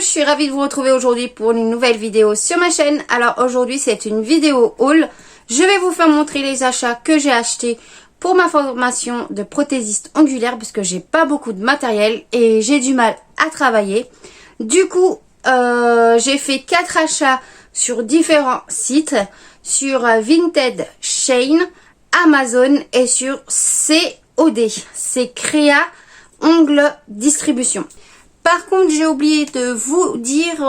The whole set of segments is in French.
suis ravie de vous retrouver aujourd'hui pour une nouvelle vidéo sur ma chaîne. Alors aujourd'hui c'est une vidéo haul. Je vais vous faire montrer les achats que j'ai achetés pour ma formation de prothésiste ongulaire parce que j'ai pas beaucoup de matériel et j'ai du mal à travailler. Du coup j'ai fait 4 achats sur différents sites, sur Vinted, Shein, Amazon et sur COD. C'est Créa Ongles Distribution. Par contre, j'ai oublié de vous dire,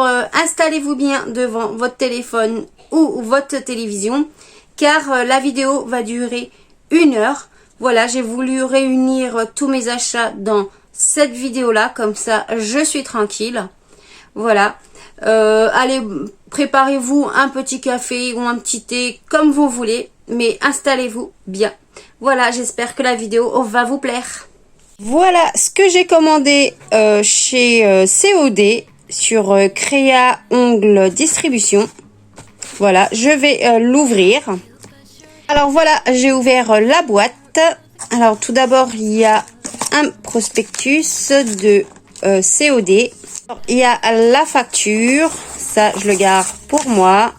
installez-vous bien devant votre téléphone ou votre télévision, car la vidéo va durer 1 heure. Voilà, j'ai voulu réunir tous mes achats dans cette vidéo-là, comme ça je suis tranquille. Voilà, allez, préparez-vous un petit café ou un petit thé, comme vous voulez, mais installez-vous bien. Voilà, j'espère que la vidéo va vous plaire. Voilà ce que j'ai commandé chez COD sur Créa Ongles Distribution. Voilà, je vais l'ouvrir. Alors voilà, j'ai ouvert la boîte. Alors tout d'abord, il y a un prospectus de COD. Il y a la facture, ça je le garde pour moi.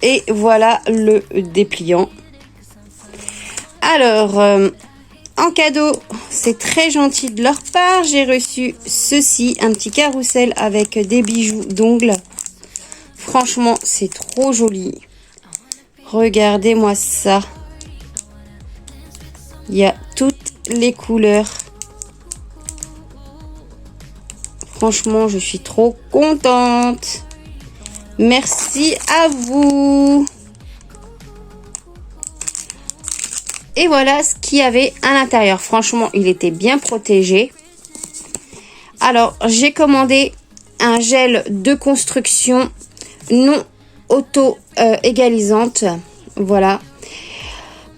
Et voilà le dépliant. Alors... en cadeau, c'est très gentil de leur part. J'ai reçu ceci, un petit carrousel avec des bijoux d'ongles. Franchement, c'est trop joli. Regardez-moi ça. Il y a toutes les couleurs. Franchement, je suis trop contente. Merci à vous. Et voilà ce qu'il y avait à l'intérieur. Franchement, il était bien protégé. Alors, j'ai commandé un gel de construction non auto-égalisante. Voilà.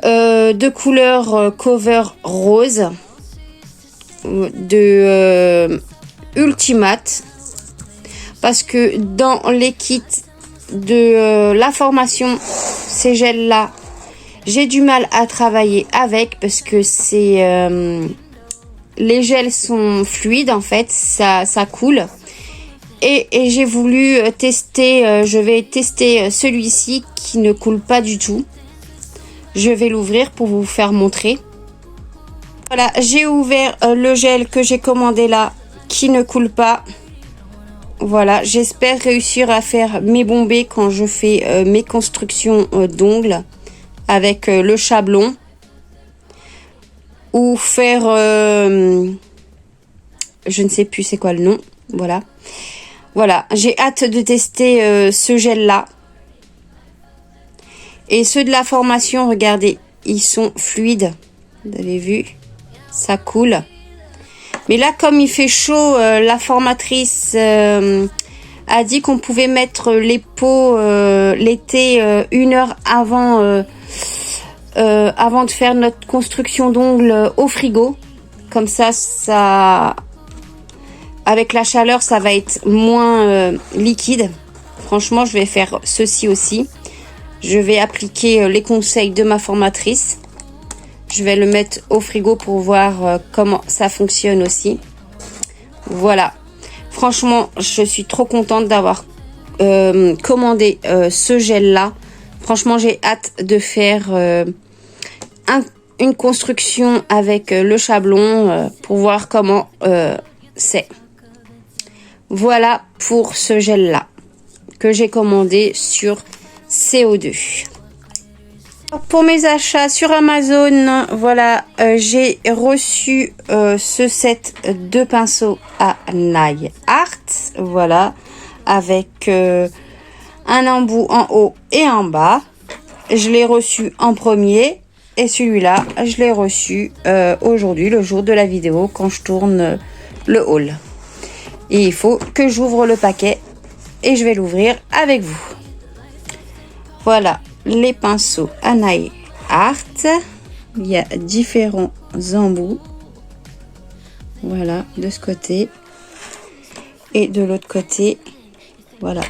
De couleur cover rose. De Ultimate. Parce que dans les kits de la formation, ces gels-là, j'ai du mal à travailler avec parce que c'est les gels sont fluides en fait, ça coule. Et j'ai voulu tester, je vais tester celui-ci qui ne coule pas du tout. Je vais l'ouvrir pour vous faire montrer. Voilà, j'ai ouvert le gel que j'ai commandé là qui ne coule pas. Voilà, j'espère réussir à faire mes bombées quand je fais mes constructions d'ongles avec le chablon ou faire je ne sais plus c'est quoi le nom. Voilà, j'ai hâte de tester ce gel là. Et ceux de la formation, regardez, ils sont fluides, vous avez vu, ça coule. Mais là, comme il fait chaud, la formatrice a dit qu'on pouvait mettre les pots l'été 1 heure avant de faire notre construction d'ongles au frigo. Comme ça, avec la chaleur, ça va être moins liquide. Franchement, je vais faire ceci aussi. Je vais appliquer les conseils de ma formatrice. Je vais le mettre au frigo pour voir comment ça fonctionne aussi. Voilà. Franchement, je suis trop contente d'avoir commandé ce gel-là. Franchement, j'ai hâte de faire une construction avec le chablon pour voir comment c'est. Voilà pour ce gel-là que j'ai commandé sur CO2. Pour mes achats sur Amazon, voilà, j'ai reçu ce set de pinceaux à Nail Art, voilà, avec un embout en haut et en bas. Je l'ai reçu en premier et celui-là, je l'ai reçu aujourd'hui, le jour de la vidéo, quand je tourne le haul. Et il faut que j'ouvre le paquet et je vais l'ouvrir avec vous. Voilà. Les pinceaux à Nail Art, il y a différents embouts, voilà, de ce côté et de l'autre côté, voilà,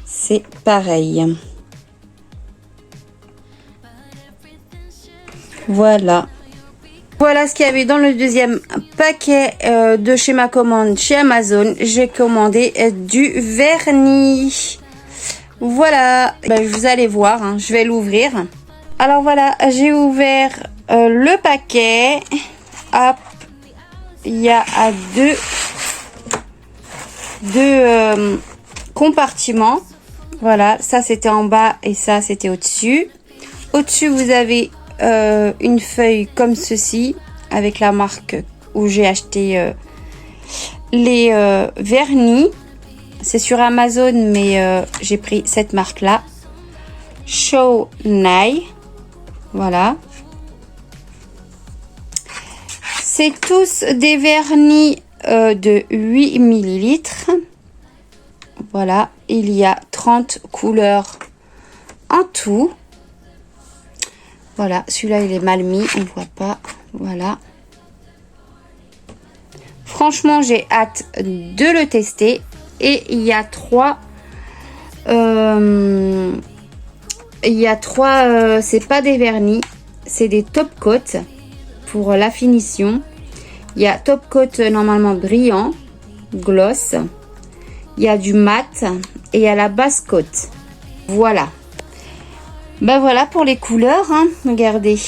c'est pareil. Voilà, Voilà ce qu'il y avait dans le deuxième paquet de chez ma commande chez Amazon. J'ai commandé du vernis. Voilà, ben, vous allez voir, hein, je vais l'ouvrir. Alors voilà, j'ai ouvert le paquet. Hop, il y a deux compartiments. Voilà, ça c'était en bas et ça c'était au-dessus. Au-dessus, vous avez une feuille comme ceci avec la marque où j'ai acheté les vernis. C'est sur Amazon, mais j'ai pris cette marque-là. Show Nai. Voilà. C'est tous des vernis de 8 millilitres. Voilà. Il y a 30 couleurs en tout. Voilà, celui-là il est mal mis, on voit pas. Voilà. Franchement, j'ai hâte de le tester. Et il y a trois. C'est pas des vernis, c'est des top coat pour la finition. Il y a top coat normalement brillant, gloss. Il y a du mat et il y a la base coat. Voilà. Ben voilà pour les couleurs, hein. Regardez,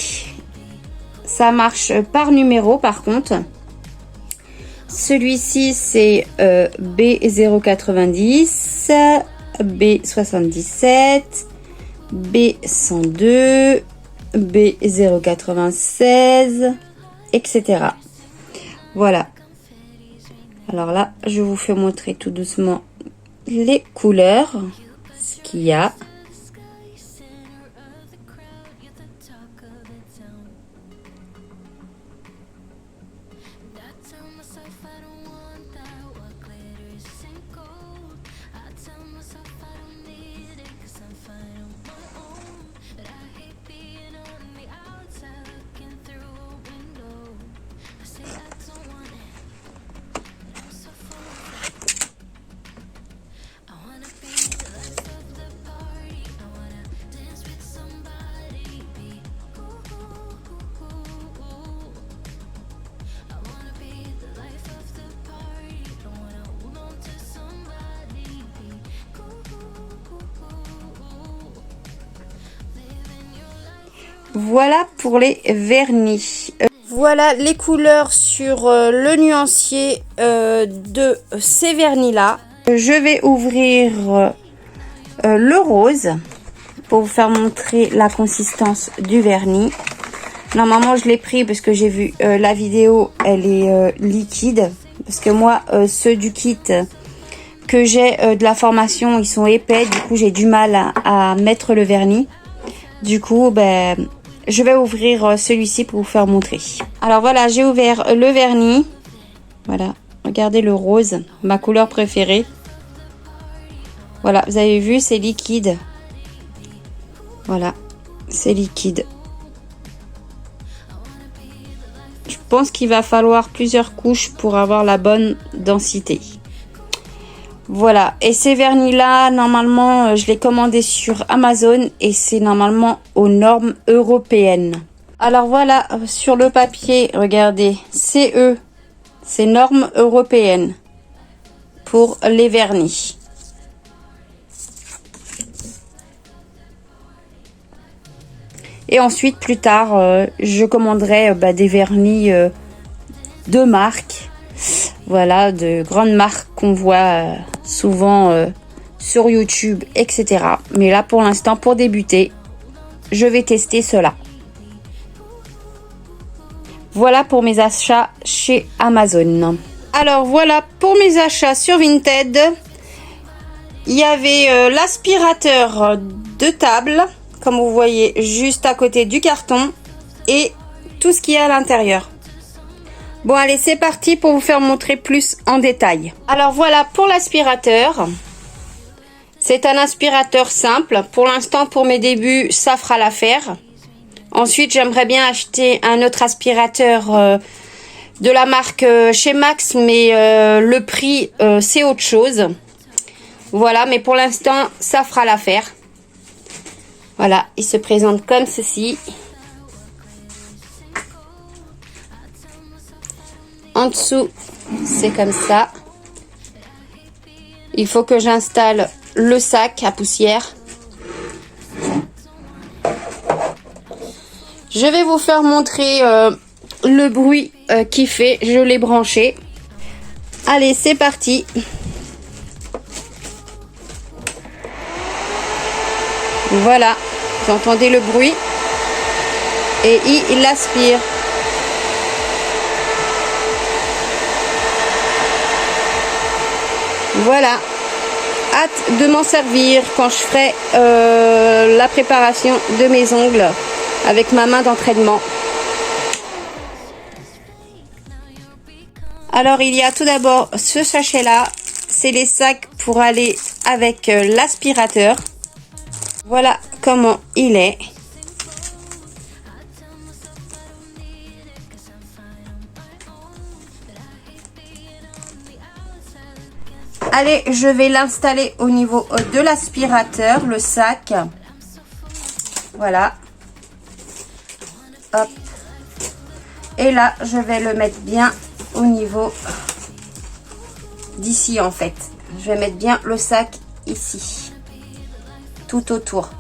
ça marche par numéro par contre. Celui-ci c'est B090, B77, B102, B096, etc. Voilà. Alors là, je vous fais montrer tout doucement les couleurs, ce qu'il y a. Voilà pour les vernis. Voilà les couleurs sur le nuancier de ces vernis-là. Je vais ouvrir le rose pour vous faire montrer la consistance du vernis. Normalement, je l'ai pris parce que j'ai vu la vidéo, elle est liquide. Parce que moi, ceux du kit que j'ai de la formation, ils sont épais. Du coup, j'ai du mal à mettre le vernis. Du coup, ben... je vais ouvrir celui-ci pour vous faire montrer. Alors voilà, j'ai ouvert le vernis. Voilà, regardez le rose, ma couleur préférée. Voilà, vous avez vu, c'est liquide. Voilà, c'est liquide. Je pense qu'il va falloir plusieurs couches pour avoir la bonne densité. Voilà, et ces vernis-là, normalement, je les commandé sur Amazon et c'est normalement aux normes européennes. Alors voilà, sur le papier, regardez, CE, c'est normes européennes pour les vernis. Et ensuite, plus tard, je commanderai des vernis de marque. Voilà, de grandes marques qu'on voit souvent sur YouTube, etc. Mais là, pour l'instant, pour débuter, je vais tester cela. Voilà pour mes achats chez Amazon. Alors, voilà pour mes achats sur Vinted. Il y avait l'aspirateur de table, comme vous voyez, juste à côté du carton. Et tout ce qu'il y a à l'intérieur. Bon, allez, c'est parti pour vous faire montrer plus en détail. Alors, voilà pour l'aspirateur. C'est un aspirateur simple. Pour l'instant, pour mes débuts, ça fera l'affaire. Ensuite, j'aimerais bien acheter un autre aspirateur de la marque chez Max, mais le prix, c'est autre chose. Voilà, mais pour l'instant, ça fera l'affaire. Voilà, il se présente comme ceci. En dessous, c'est comme ça. Il faut que j'installe le sac à poussière. Je vais vous faire montrer le bruit qu'il fait. Je l'ai branché. Allez, c'est parti. Voilà, vous entendez le bruit. Et il aspire. Voilà. Hâte de m'en servir quand je ferai la préparation de mes ongles avec ma main d'entraînement. Alors il y a tout d'abord ce sachet là, c'est les sacs pour aller avec l'aspirateur. Voilà comment il est. Allez, je vais l'installer au niveau de l'aspirateur, le sac. Voilà. Hop. Et là, je vais le mettre bien au niveau d'ici en fait. Je vais mettre bien le sac ici. Tout autour.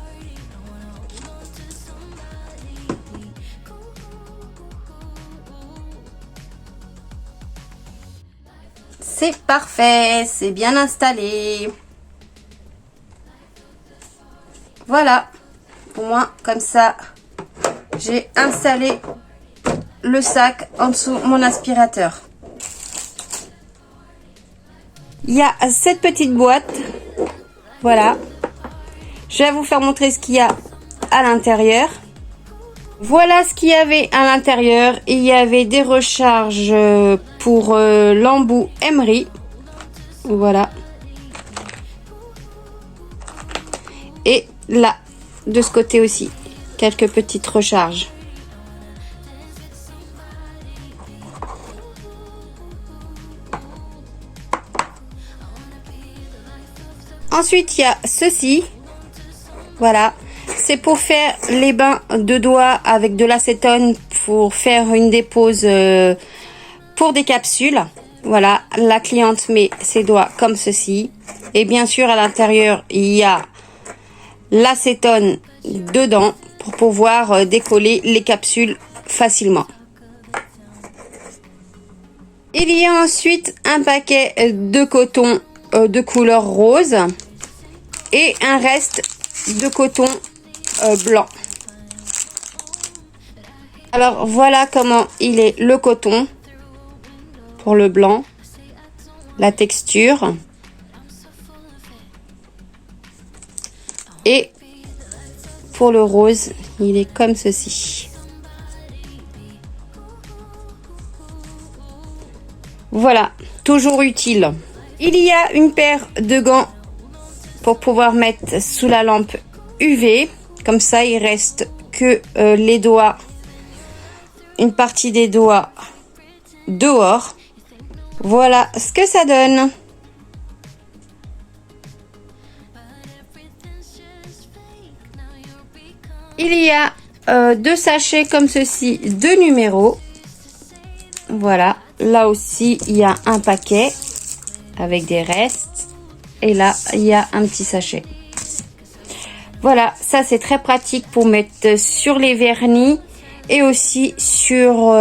C'est parfait, c'est bien installé. Voilà, pour moi, comme ça, j'ai installé le sac en dessous mon aspirateur. Il y a cette petite boîte, voilà. Je vais vous faire montrer ce qu'il y a à l'intérieur. Voilà ce qu'il y avait à l'intérieur. Il y avait des recharges pour l'embout Emery. Voilà. Et là, de ce côté aussi, quelques petites recharges. Ensuite, il y a ceci. Voilà. C'est pour faire les bains de doigts avec de l'acétone pour faire une dépose pour des capsules. Voilà, la cliente met ses doigts comme ceci. Et bien sûr, à l'intérieur, il y a l'acétone dedans pour pouvoir décoller les capsules facilement. Il y a ensuite un paquet de coton de couleur rose et un reste de coton blanc. Alors voilà comment il est le coton pour le blanc, la texture, et pour le rose il est comme ceci. Voilà, toujours utile. Il y a une paire de gants pour pouvoir mettre sous la lampe UV. Comme ça, il reste que les doigts, une partie des doigts dehors. Voilà ce que ça donne. Il y a deux sachets comme ceci de numéros. Voilà, là aussi, il y a un paquet avec des restes. Et là, il y a un petit sachet. Voilà, ça c'est très pratique pour mettre sur les vernis et aussi sur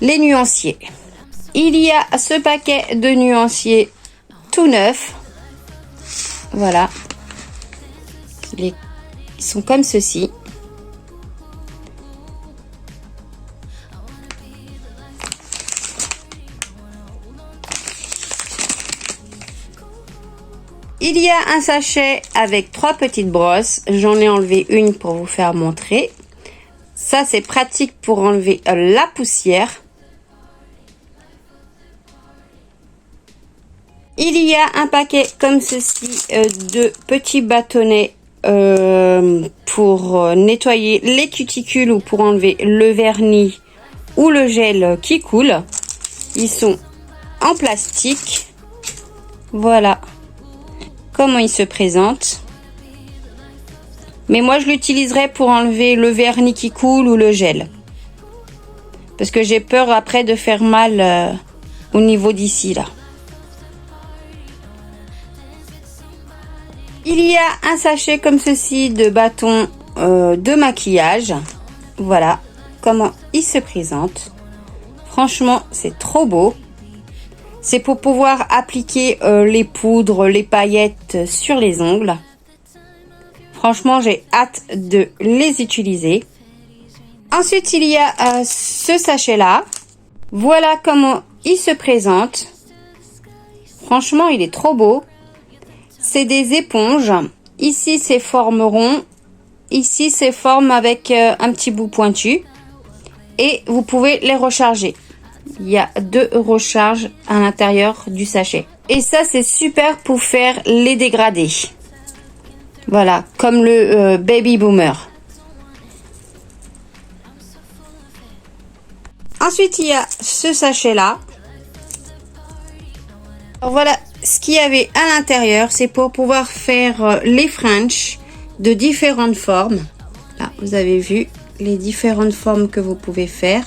les nuanciers. Il y a ce paquet de nuanciers tout neuf. Voilà. Ils sont comme ceci. Il y a un sachet avec 3 petites brosses. J'en ai enlevé une pour vous faire montrer. Ça, c'est pratique pour enlever la poussière. Il y a un paquet comme ceci de petits bâtonnets pour nettoyer les cuticules ou pour enlever le vernis ou le gel qui coule. Ils sont en plastique. Voilà comment il se présente. Mais moi je l'utiliserai pour enlever le vernis qui coule ou le gel. Parce que j'ai peur après de faire mal au niveau d'ici là. Il y a un sachet comme ceci de bâton de maquillage. Voilà comment il se présente. Franchement, c'est trop beau. C'est pour pouvoir appliquer les poudres, les paillettes sur les ongles. Franchement, j'ai hâte de les utiliser. Ensuite, il y a ce sachet-là. Voilà comment il se présente. Franchement, il est trop beau. C'est des éponges. Ici, c'est forme rond. Ici, c'est forme avec un petit bout pointu. Et vous pouvez les recharger. Il y a 2 recharges à l'intérieur du sachet. Et ça, c'est super pour faire les dégradés. Voilà, comme le Baby Boomer. Ensuite, il y a ce sachet-là. Voilà ce qu'il y avait à l'intérieur. C'est pour pouvoir faire les French de différentes formes. Là, vous avez vu les différentes formes que vous pouvez faire.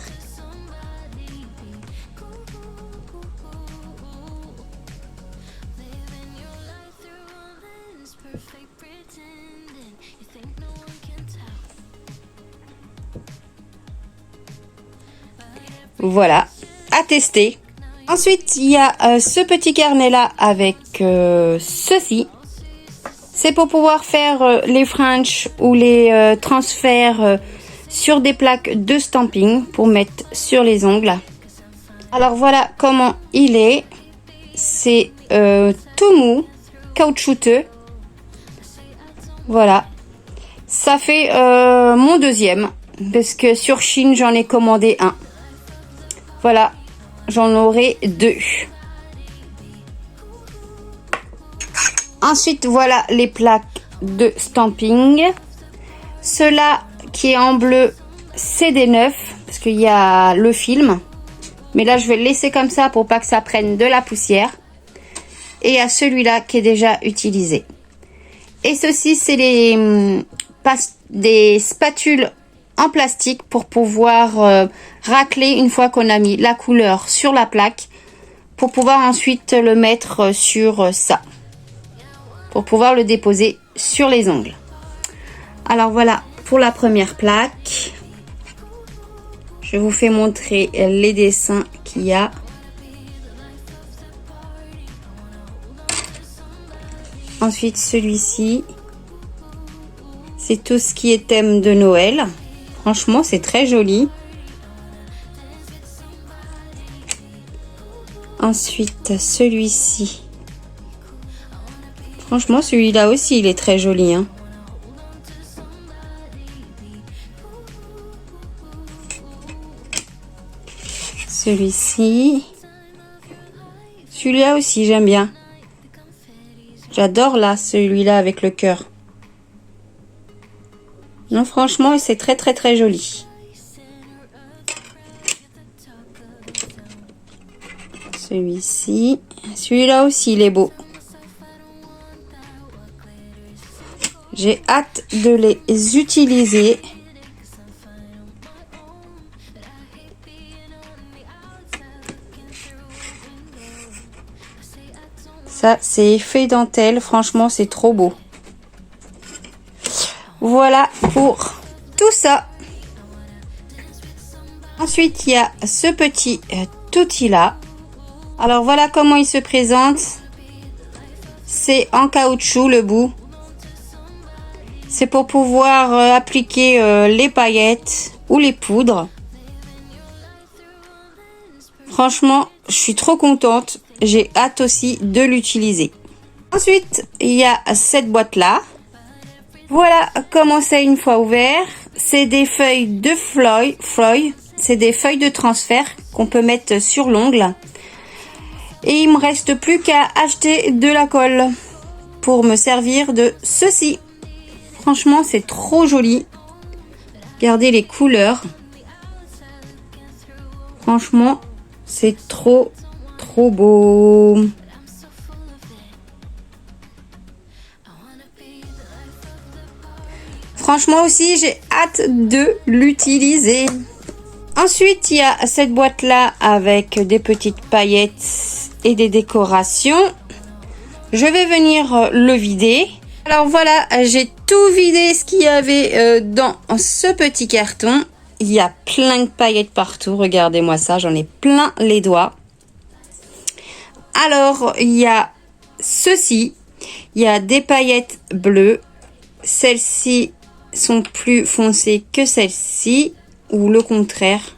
Voilà, à tester. Ensuite, il y a ce petit carnet-là avec ceci. C'est pour pouvoir faire les French ou les transferts sur des plaques de stamping pour mettre sur les ongles. Alors voilà comment il est. C'est tout mou, caoutchouteux. Voilà. Ça fait mon deuxième. Parce que sur Chine, j'en ai commandé un. Voilà, j'en aurai 2. Ensuite, voilà les plaques de stamping. Ceux-là qui est en bleu, c'est des neufs, parce qu'il y a le film. Mais là, je vais le laisser comme ça pour pas que ça prenne de la poussière. Et il y a celui-là qui est déjà utilisé. Et ceci, c'est des spatules en plastique pour pouvoir racler une fois qu'on a mis la couleur sur la plaque, pour pouvoir ensuite le mettre sur ça, pour pouvoir le déposer sur les ongles. Alors voilà pour la première plaque. Je vous fais montrer les dessins qu'il y a. Ensuite, celui-ci, c'est tout ce qui est thème de Noël. Franchement, c'est très joli. Ensuite, celui-ci. Franchement, celui-là aussi, il est très joli, hein. Celui-ci. Celui-là aussi, j'aime bien. J'adore là, celui-là avec le cœur. Non, franchement, c'est très très très joli. Celui-ci. Celui-là aussi, il est beau. J'ai hâte de les utiliser. Ça, c'est effet dentelle. Franchement, c'est trop beau. Voilà pour tout ça. Ensuite, il y a ce petit outil là. Alors, voilà comment il se présente. C'est en caoutchouc le bout. C'est pour pouvoir appliquer les paillettes ou les poudres. Franchement, je suis trop contente. J'ai hâte aussi de l'utiliser. Ensuite, il y a cette boîte-là. Voilà comment c'est une fois ouvert. C'est des feuilles de Floyd. C'est des feuilles de transfert qu'on peut mettre sur l'ongle. Et il me reste plus qu'à acheter de la colle pour me servir de ceci. Franchement, c'est trop joli. Regardez les couleurs. Franchement, c'est trop beau. Franchement aussi, j'ai hâte de l'utiliser. Ensuite, il y a cette boîte-là avec des petites paillettes et des décorations. Je vais venir le vider. Alors voilà, j'ai tout vidé ce qu'il y avait dans ce petit carton. Il y a plein de paillettes partout. Regardez-moi ça, j'en ai plein les doigts. Alors, il y a ceci. Il y a des paillettes bleues. Celles-ci sont plus foncées que celles-ci. Ou le contraire.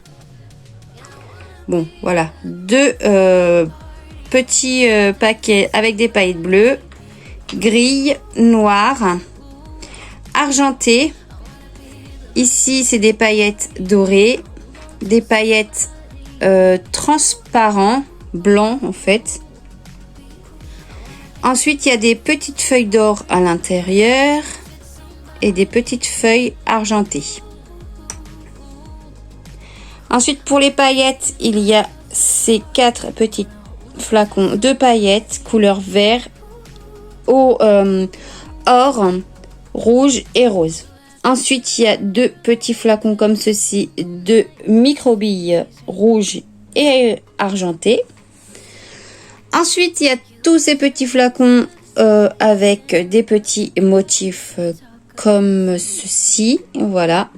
Bon, voilà. Deux petits paquets avec des paillettes bleues. Gris, noir, argenté. Ici, c'est des paillettes dorées. Des paillettes transparents, blancs en fait. Ensuite, il y a des petites feuilles d'or à l'intérieur. Et des petites feuilles argentées. Ensuite, pour les paillettes, il y a ces 4 petits flacons de paillettes couleur vert, or, rouge et rose. Ensuite, il y a 2 petits flacons comme ceci de micro-billes rouges et argentées. Ensuite, il y a tous ces petits flacons avec des petits motifs comme ceci. Voilà.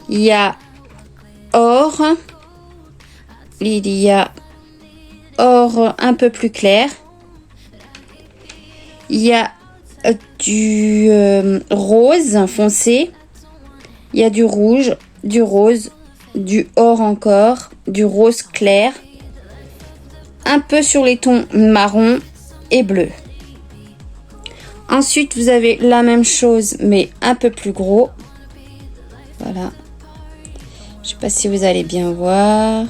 Il y a or, il y a or un peu plus clair, il y a du rose foncé, il y a du rouge, du rose, du or encore, du rose clair, un peu sur les tons marron et bleu. Ensuite, vous avez la même chose mais un peu plus gros. Voilà. Je sais pas si vous allez bien voir.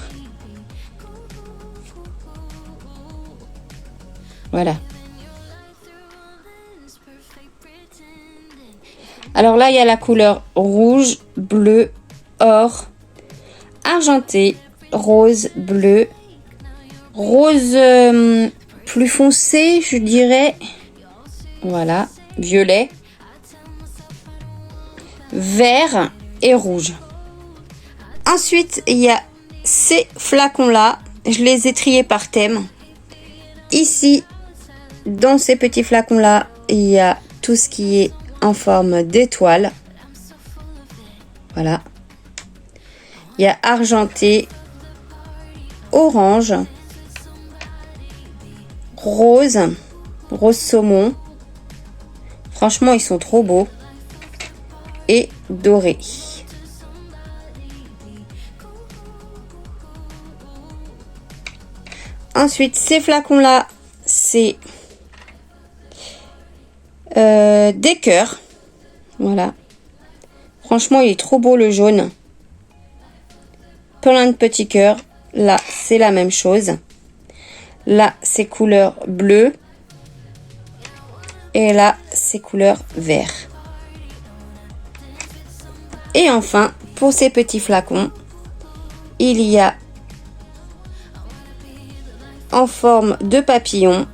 Voilà. Alors là, il y a la couleur rouge, bleu, or, argenté, rose, bleu, rose plus foncé, je dirais. Voilà, violet, vert et rouge. Ensuite, il y a ces flacons-là. Je les ai triés par thème. Ici, dans ces petits flacons-là, il y a tout ce qui est en forme d'étoile. Voilà. Il y a argenté, orange, rose, rose saumon. Franchement, ils sont trop beaux. Et doré. Ensuite, ces flacons-là, c'est des cœurs. Voilà. Franchement, il est trop beau le jaune. Plein de petits cœurs. Là, c'est la même chose. Là, c'est couleur bleue. Et là, c'est couleur vert. Et enfin, pour ces petits flacons, il y a en forme de papillon.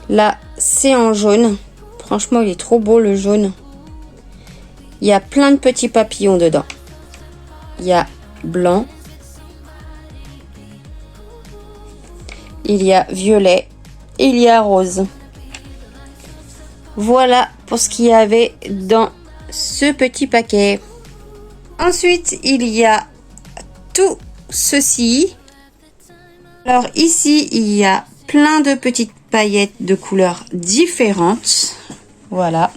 Là, c'est en jaune. Franchement, il est trop beau le jaune. Il y a plein de petits papillons dedans. Il y a blanc. Il y a violet. Et il y a rose. Voilà pour ce qu'il y avait dans ce petit paquet. Ensuite, il y a tout ceci. Alors ici, il y a plein de petites paillettes de couleurs différentes. Voilà.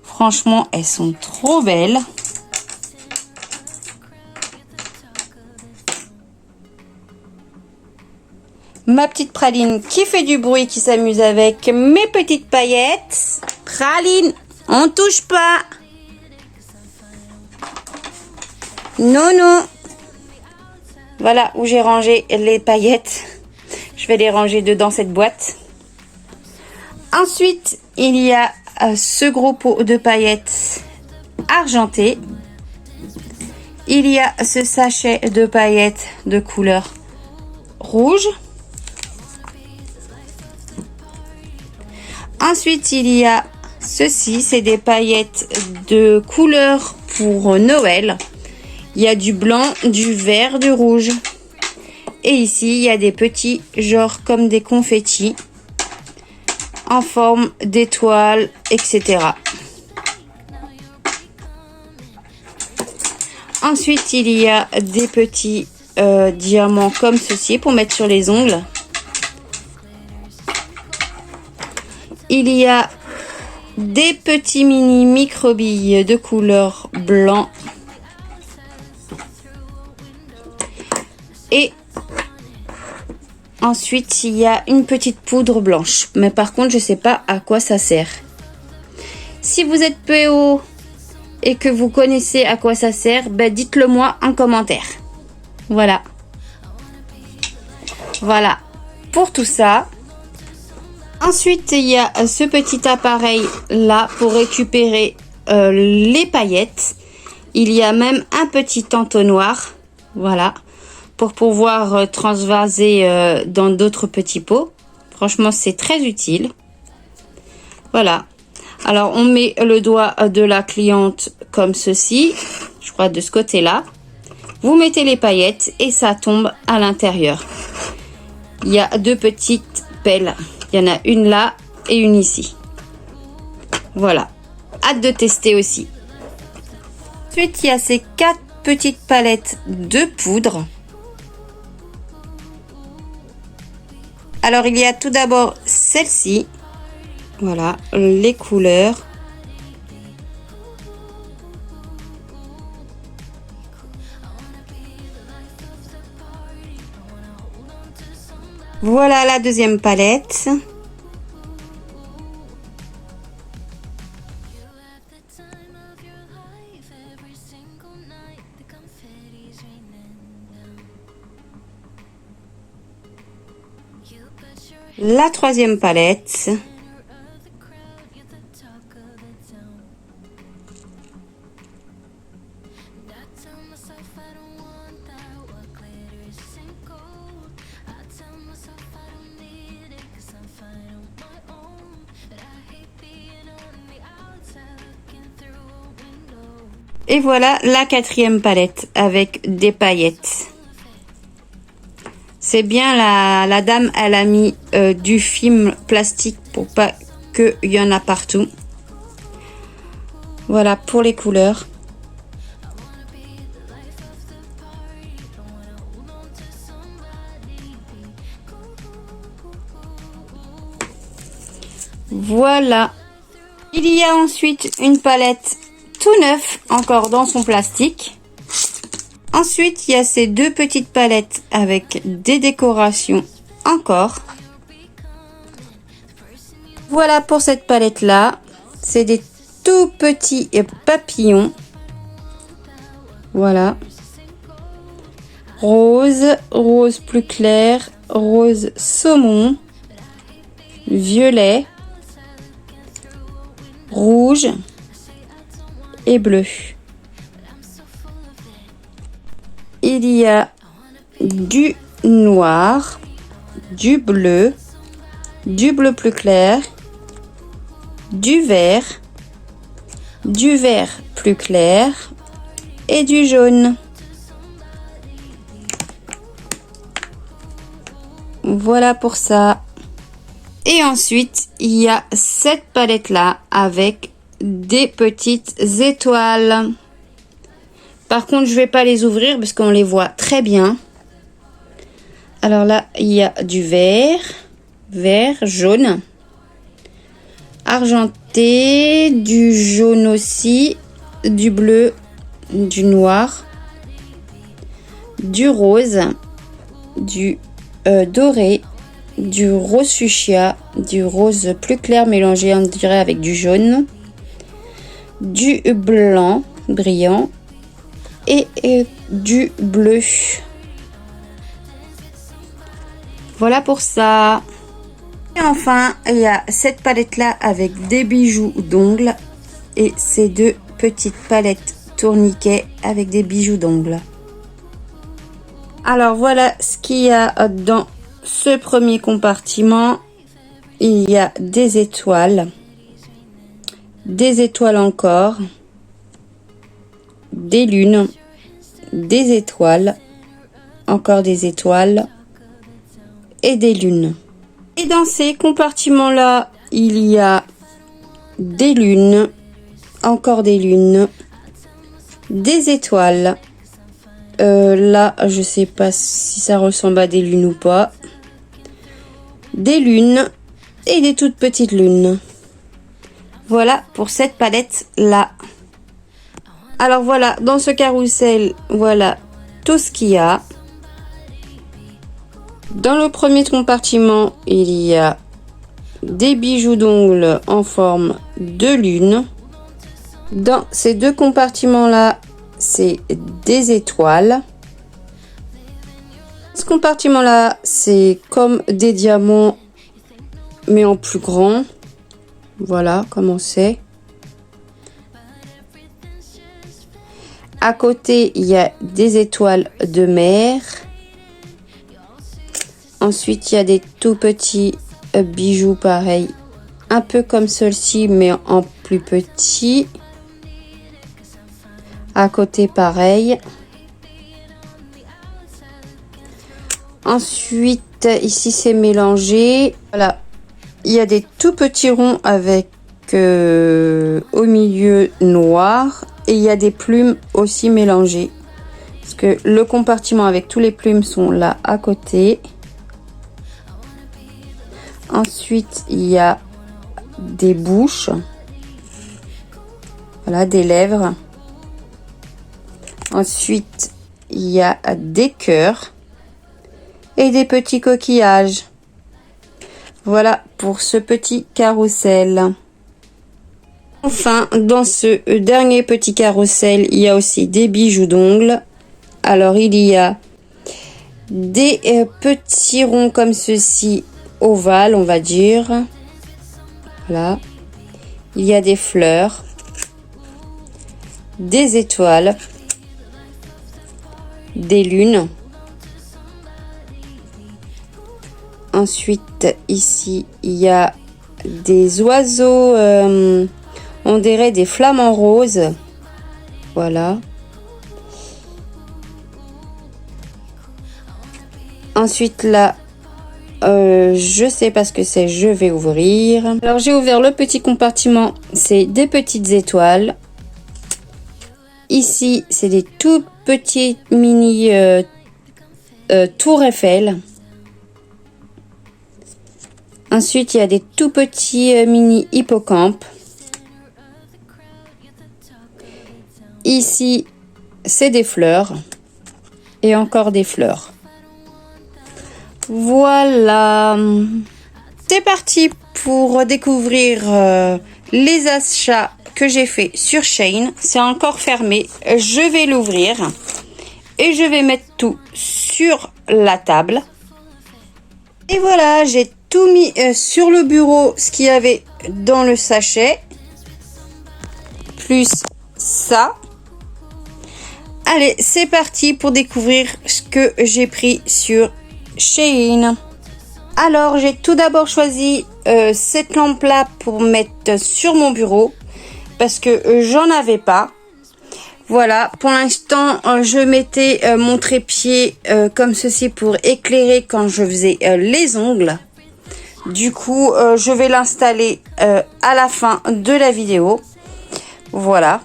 Franchement, elles sont trop belles. Ma petite praline qui fait du bruit, qui s'amuse avec mes petites paillettes. Praline, on touche pas. Non, non. Voilà où j'ai rangé les paillettes. Je vais les ranger dedans cette boîte. Ensuite, il y a ce gros pot de paillettes argentées. Il y a ce sachet de paillettes de couleur rouge. Ensuite, il y a Ceci, c'est des paillettes de couleur pour Noël. Il y a du blanc, du vert, du rouge. Et ici, il y a des petits, genre comme des confettis, en forme d'étoiles, etc. Ensuite, il y a des petits diamants comme ceci pour mettre sur les ongles. Il y a des petits mini microbilles de couleur blanc. Et ensuite, il y a une petite poudre blanche. Mais par contre, je ne sais pas à quoi ça sert. Si vous êtes PO et que vous connaissez à quoi ça sert, ben dites-le moi en commentaire. Voilà. Voilà pour tout ça. Ensuite, il y a ce petit appareil là pour récupérer les paillettes. Il y a même un petit entonnoir. Voilà. Pour pouvoir transvaser dans d'autres petits pots. Franchement, c'est très utile. Voilà. Alors, on met le doigt de la cliente comme ceci. Je crois de ce côté-là. Vous mettez les paillettes et ça tombe à l'intérieur. Il y a deux petites pelles. Il y en a une là et une ici. Voilà. Hâte de tester aussi. Ensuite, il y a ces 4 petites palettes de poudre. Alors, il y a tout d'abord celle-ci. Voilà, les couleurs. Voilà la deuxième palette. La troisième palette. Et voilà la quatrième palette avec des paillettes. C'est bien la dame, elle a mis du film plastique pour pas qu'il y en a partout. Voilà pour les couleurs. Voilà. Il y a ensuite une palette tout neuf, encore dans son plastique. Ensuite, il y a ces deux petites palettes avec des décorations encore. Voilà pour cette palette là. C'est des tout petits papillons. Voilà. Rose, rose plus clair, rose saumon, violet, rouge et bleu. Il y a du noir, du bleu plus clair, du vert plus clair et du jaune. Voilà pour ça. Et ensuite, il y a cette palette là avec des petites étoiles. Par contre, je vais pas les ouvrir parce qu'on les voit très bien. Alors là, il y a du vert, jaune, argenté, du jaune aussi, du bleu, du noir, du rose, du doré, du rose fuchsia, du rose plus clair mélangé, on dirait, avec du jaune, du blanc brillant et du bleu. Voilà pour ça. Et enfin, il y a cette palette là avec des bijoux d'ongles et ces deux petites palettes tourniquets avec des bijoux d'ongles. Alors voilà ce qu'il y a dans ce premier compartiment. Il y a des étoiles. des étoiles encore, des lunes, des étoiles, encore des étoiles et des lunes. Et dans ces compartiments-là, il y a des lunes, encore des lunes, des étoiles. Là, je sais pas si ça ressemble à des lunes ou pas. Des lunes et des toutes petites lunes. Voilà pour cette palette-là. Alors voilà, dans ce carrousel, voilà tout ce qu'il y a. Dans le premier compartiment, il y a des bijoux d'ongles en forme de lune. Dans ces deux compartiments-là, c'est des étoiles. Ce compartiment-là, c'est comme des diamants, mais en plus grand. Voilà comment c'est. À côté, il y a des étoiles de mer. Ensuite, il y a des tout petits bijoux pareils, un peu comme ceux-ci, mais en plus petit. À côté, pareil. Ensuite, ici, c'est mélangé. Voilà, il y a des tout petits ronds avec au milieu noir. Et il y a des plumes aussi mélangées. Parce que le compartiment avec tous les plumes sont là à côté. Ensuite, il y a des bouches. Voilà, des lèvres. Ensuite, il y a des cœurs. Et des petits coquillages. Voilà pour ce petit carrousel. Enfin, dans ce dernier petit carrousel, il y a aussi des bijoux d'ongles. Alors, il y a des petits ronds comme ceci, ovales, on va dire. Voilà. Il y a des fleurs, des étoiles, des lunes. Ensuite, ici, il y a des oiseaux... on dirait des flamants roses. Voilà. Ensuite là, je sais pas ce que c'est, je vais ouvrir. Alors j'ai ouvert le petit compartiment, c'est des petites étoiles. Ici, c'est des tout petits mini tours Eiffel. Ensuite, il y a des tout petits mini hippocampes. Ici, c'est des fleurs. Et encore des fleurs. Voilà. C'est parti pour découvrir les achats que j'ai fait sur Shein. C'est encore fermé. Je vais l'ouvrir. Et je vais mettre tout sur la table. Et voilà, j'ai tout mis sur le bureau, ce qu'il y avait dans le sachet. Plus ça. Allez, c'est parti pour découvrir ce que j'ai pris sur Shein. Alors, j'ai tout d'abord choisi cette lampe-là pour mettre sur mon bureau parce que j'en avais pas. Voilà, pour l'instant, je mettais mon trépied comme ceci pour éclairer quand je faisais les ongles. Du coup, je vais l'installer à la fin de la vidéo. Voilà.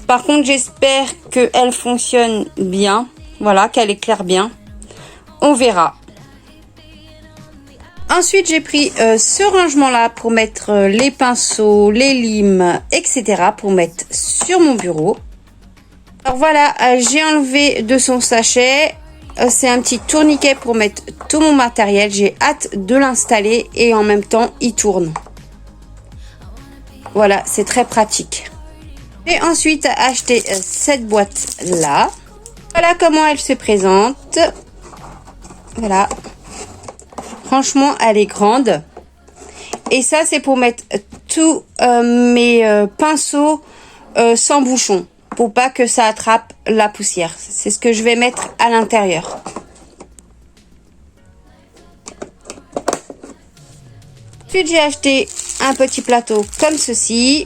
Par contre, j'espère qu'elle fonctionne bien. Voilà, qu'elle éclaire bien. On verra. Ensuite, j'ai pris ce rangement-là pour mettre les pinceaux, les limes, etc. pour mettre sur mon bureau. Alors voilà, j'ai enlevé de son sachet. C'est un petit tourniquet pour mettre tout mon matériel. J'ai hâte de l'installer et en même temps, il tourne. Voilà, c'est très pratique. J'ai ensuite acheté cette boîte-là. Voilà comment elle se présente. Voilà. Franchement, elle est grande. Et ça, c'est pour mettre tous mes pinceaux sans bouchon. Pour pas que ça attrape la poussière. C'est ce que je vais mettre à l'intérieur. Ensuite, j'ai acheté un petit plateau comme ceci.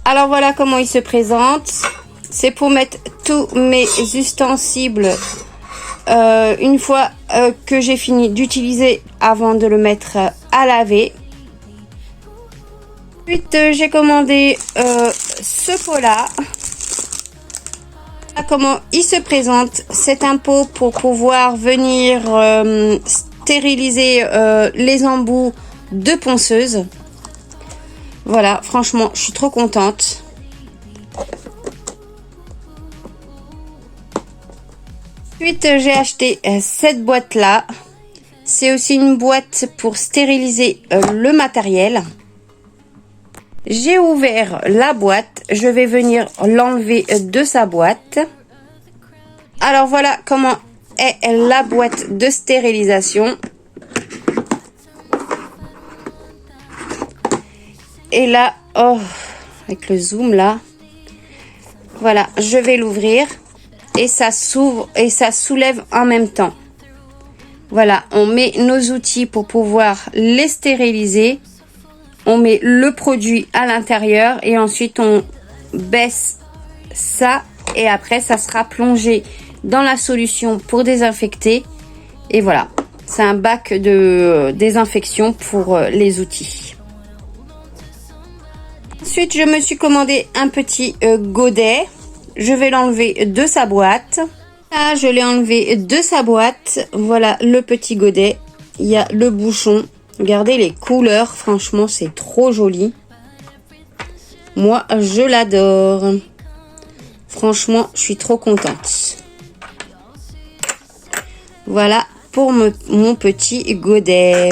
Alors voilà comment il se présente. C'est pour mettre tous mes ustensiles une fois que j'ai fini d'utiliser avant de le mettre à laver. Ensuite, j'ai commandé ce pot-là. Voilà comment il se présente. C'est un pot pour pouvoir venir stériliser les embouts de ponceuse. Voilà, franchement, je suis trop contente. Ensuite, j'ai acheté cette boîte-là. C'est aussi une boîte pour stériliser le matériel. J'ai ouvert la boîte. Je vais venir l'enlever de sa boîte. Alors voilà comment est la boîte de stérilisation. Et là, oh, avec le zoom là, voilà, je vais l'ouvrir et ça s'ouvre et ça soulève en même temps. Voilà, on met nos outils pour pouvoir les stériliser. On met le produit à l'intérieur et ensuite on baisse ça et après ça sera plongé dans la solution pour désinfecter. Et voilà, c'est un bac de désinfection pour les outils. Ensuite, je me suis commandé un petit godet. Je vais l'enlever de sa boîte. Là, je l'ai enlevé de sa boîte. Voilà le petit godet. Il y a le bouchon. Regardez les couleurs. Franchement, c'est trop joli. Moi, je l'adore. Franchement, je suis trop contente. Voilà pour mon petit godet.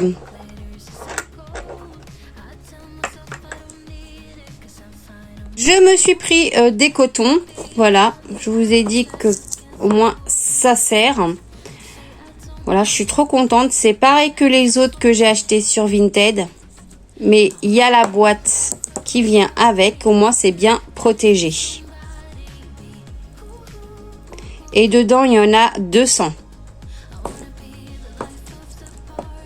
Je me suis pris des cotons. Voilà, je vous ai dit que au moins ça sert. Voilà, je suis trop contente. C'est pareil que les autres que j'ai achetés sur Vinted. Mais il y a la boîte qui vient avec. Au moins, c'est bien protégé. Et dedans, il y en a 200.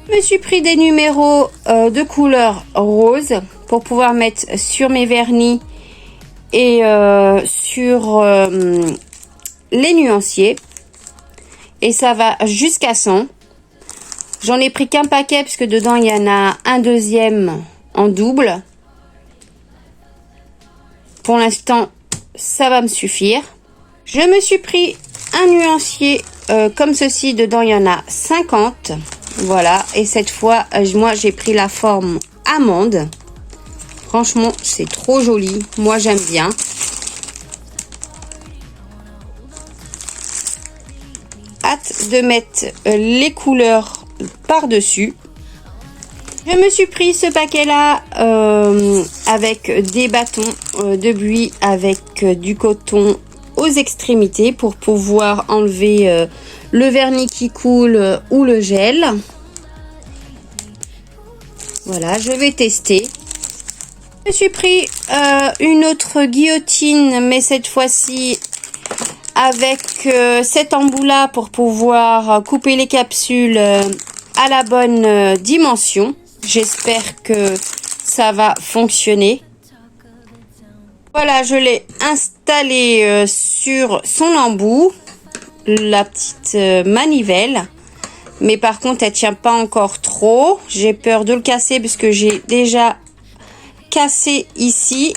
Je me suis pris des numéros de couleur rose pour pouvoir mettre sur mes vernis et sur les nuanciers. Et ça va jusqu'à 100. J'en ai pris qu'un paquet puisque dedans il y en a un deuxième en double. Pour l'instant, ça va me suffire. Je me suis pris un nuancier comme ceci. Dedans il y en a 50. Voilà. Et cette fois, moi j'ai pris la forme amande. Franchement, c'est trop joli. Moi, j'aime bien. Hâte de mettre les couleurs par-dessus. Je me suis pris ce paquet-là avec des bâtons de buis avec du coton aux extrémités pour pouvoir enlever le vernis qui coule ou le gel. Voilà, je vais tester. Je me suis pris une autre guillotine, mais cette fois-ci avec cet embout-là pour pouvoir couper les capsules à la bonne dimension. J'espère que ça va fonctionner. Voilà, je l'ai installé sur son embout, la petite manivelle. Mais par contre, elle tient pas encore trop. J'ai peur de le casser parce que j'ai déjà cassé ici.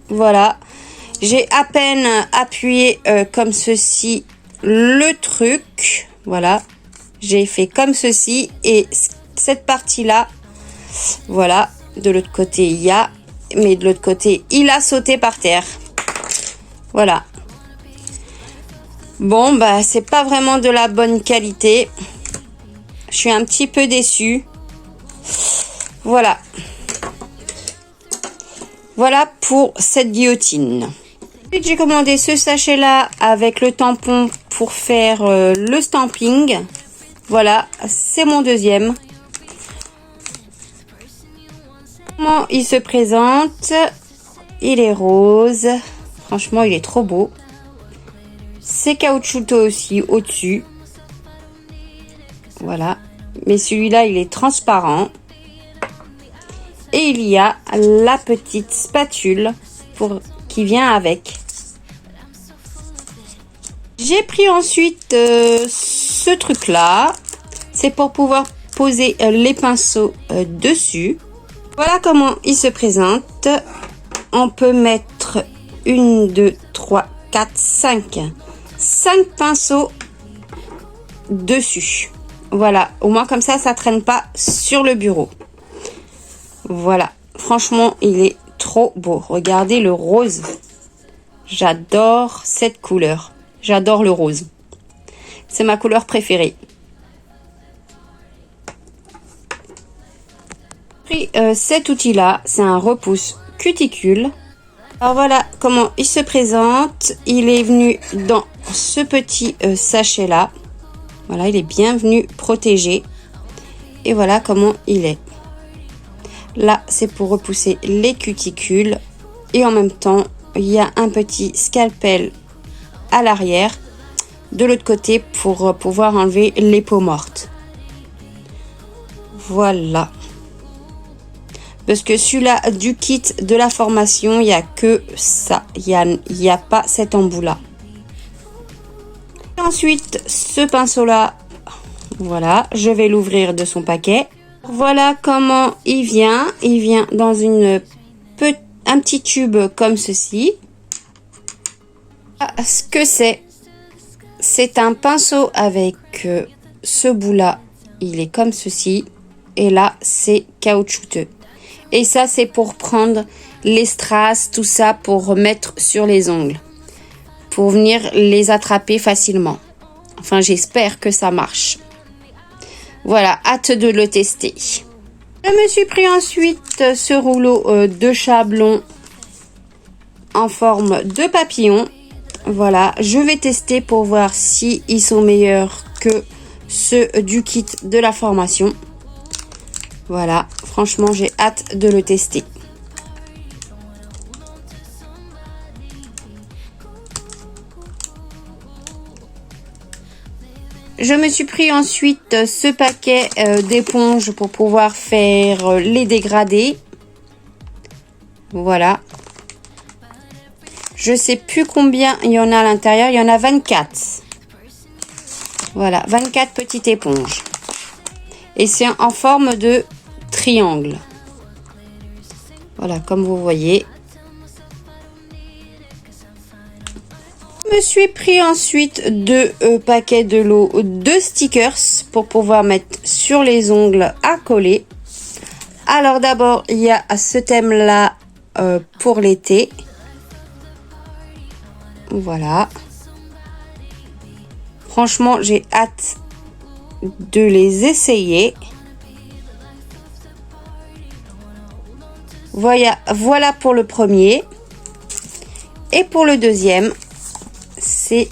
Voilà, j'ai à peine appuyé comme ceci le truc. Voilà, j'ai fait comme ceci et cette partie là, voilà, de l'autre côté il y a, mais de l'autre côté il a sauté par terre. Voilà, bon bah c'est pas vraiment de la bonne qualité. Je suis un petit peu déçue. Voilà. Voilà pour cette guillotine. Ensuite, j'ai commandé ce sachet-là avec le tampon pour faire le stamping. Voilà, c'est mon deuxième. Comment il se présente? Il est rose. Franchement, il est trop beau. C'est caoutchouteux aussi au-dessus. Voilà. Mais celui-là, il est transparent. Et il y a la petite spatule qui vient avec. J'ai pris ensuite ce truc là. C'est pour pouvoir poser les pinceaux dessus. Voilà comment il se présente. On peut mettre 1, 2, 3, 4, 5 pinceaux dessus. Voilà, au moins comme ça traîne pas sur le bureau. Voilà, franchement, il est trop beau. Regardez le rose. J'adore cette couleur. J'adore le rose. C'est ma couleur préférée. J'ai pris cet outil-là, c'est un repousse cuticule. Alors voilà comment il se présente. Il est venu dans ce petit sachet-là. Voilà, il est bien venu protégé. Et voilà comment il est. Là, c'est pour repousser les cuticules. Et en même temps, il y a un petit scalpel à l'arrière. De l'autre côté, pour pouvoir enlever les peaux mortes. Voilà. Parce que celui-là du kit de la formation, il n'y a que ça. Il n'y a pas cet embout-là. Ensuite, ce pinceau-là, voilà, je vais l'ouvrir de son paquet. Voilà comment il vient. Il vient dans un petit tube comme ceci. Ce que c'est un pinceau avec ce bout-là. Il est comme ceci. Et là, c'est caoutchouteux. Et ça, c'est pour prendre les strass, tout ça, pour remettre sur les ongles. Pour venir les attraper facilement. Enfin, j'espère que ça marche. Voilà, hâte de le tester. Je me suis pris ensuite ce rouleau de chablon en forme de papillon. Voilà, je vais tester pour voir si ils sont meilleurs que ceux du kit de la formation. Voilà, franchement, j'ai hâte de le tester. Je me suis pris ensuite ce paquet d'éponges pour pouvoir faire les dégradés. Voilà. Je sais plus combien il y en a à l'intérieur. Il y en a 24. Voilà, 24 petites éponges. Et c'est en forme de triangle. Voilà, comme vous voyez. Je me suis pris ensuite 2 paquets de l'eau de stickers pour pouvoir mettre sur les ongles à coller. Alors d'abord, il y a ce thème-là pour l'été. Voilà. Franchement, j'ai hâte de les essayer. Voilà pour le premier. Et pour le deuxième, c'est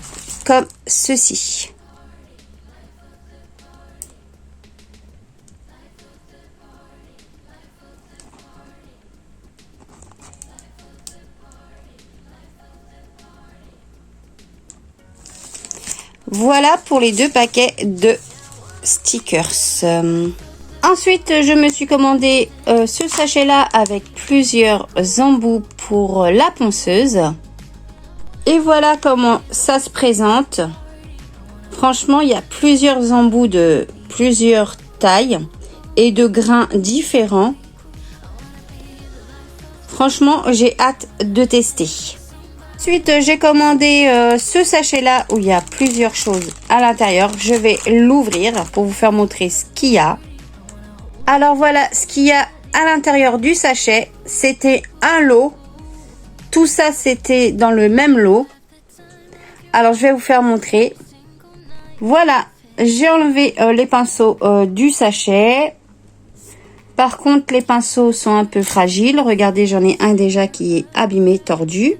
comme ceci. Voilà pour les 2 paquets de stickers. Ensuite, je me suis commandé ce sachet-là avec plusieurs embouts pour la ponceuse. Et voilà comment ça se présente. Franchement, il y a plusieurs embouts de plusieurs tailles et de grains différents. Franchement, j'ai hâte de tester. Ensuite, j'ai commandé ce sachet-là où il y a plusieurs choses à l'intérieur. Je vais l'ouvrir pour vous faire montrer ce qu'il y a. Alors voilà ce qu'il y a à l'intérieur du sachet. C'était un lot. Tout ça, c'était dans le même lot. Alors, je vais vous faire montrer. Voilà, j'ai enlevé les pinceaux du sachet. Par contre, les pinceaux sont un peu fragiles. Regardez, j'en ai un déjà qui est abîmé, tordu.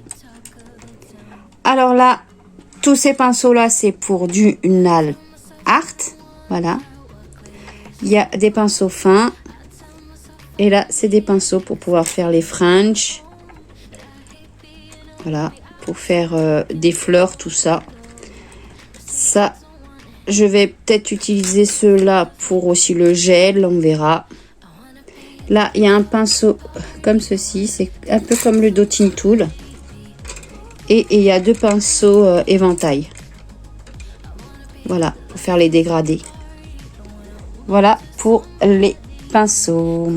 Alors là, tous ces pinceaux-là, c'est pour du nail art. Voilà. Il y a des pinceaux fins. Et là, c'est des pinceaux pour pouvoir faire les fringes. Voilà, pour faire des fleurs, tout ça. Ça, je vais peut-être utiliser ceux-là pour aussi le gel, on verra. Là, il y a un pinceau comme ceci. C'est un peu comme le dotting tool. Et il y a 2 pinceaux éventail. Voilà, pour faire les dégradés. Voilà pour les pinceaux.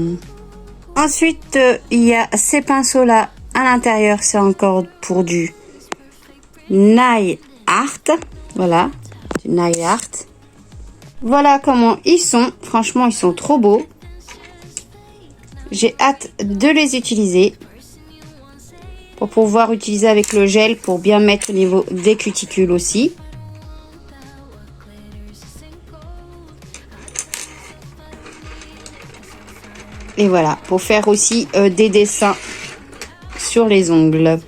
Ensuite, il y a ces pinceaux-là à l'intérieur. C'est encore pour du nail art. Voilà, du nail art. Voilà comment ils sont. Franchement, ils sont trop beaux. J'ai hâte de les utiliser. Pour pouvoir utiliser avec le gel pour bien mettre au niveau des cuticules aussi. Et voilà, pour faire aussi des dessins sur les ongles.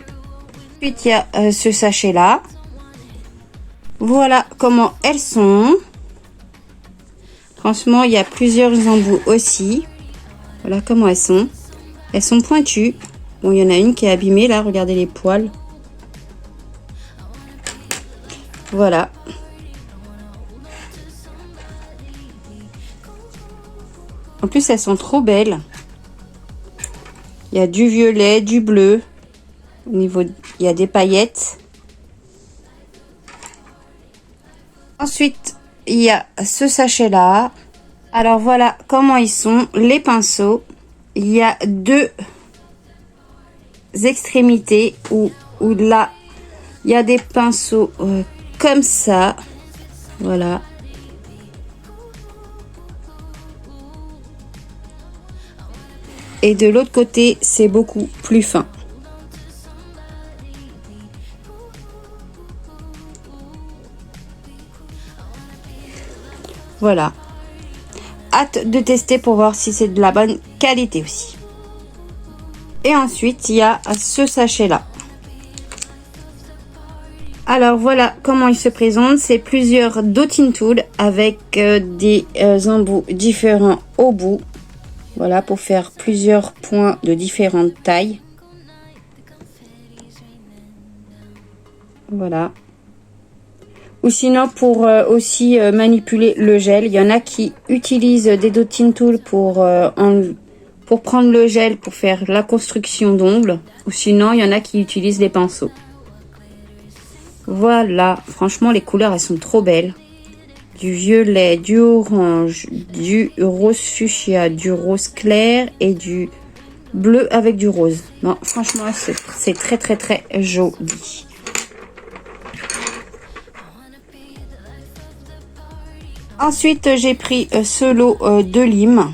Ensuite, il y a ce sachet-là. Voilà comment elles sont. Franchement, il y a plusieurs embouts aussi. Voilà comment elles sont. Elles sont pointues. Bon, il y en a une qui est abîmée, là. Regardez les poils. Voilà. En plus, elles sont trop belles. Il y a du violet, du bleu. Au niveau, il y a des paillettes. Ensuite, il y a ce sachet-là. Alors, voilà comment ils sont, les pinceaux. Il y a 2 extrémités où là, il y a des pinceaux comme ça. Voilà. Et de l'autre côté, c'est beaucoup plus fin. Voilà. Hâte de tester pour voir si c'est de la bonne qualité aussi. Et ensuite, il y a ce sachet-là. Alors voilà comment il se présente. C'est plusieurs dotting tools avec des embouts différents au bout. Voilà, pour faire plusieurs points de différentes tailles. Voilà. Ou sinon pour aussi manipuler le gel. Il y en a qui utilisent des dotting tools pour prendre le gel pour faire la construction d'ongles. Ou sinon, il y en a qui utilisent les pinceaux. Voilà. Franchement, les couleurs, elles sont trop belles. Du violet, du orange, du rose fuchsia, du rose clair et du bleu avec du rose. Non, franchement, c'est très très très joli. Ensuite, j'ai pris ce lot de limes.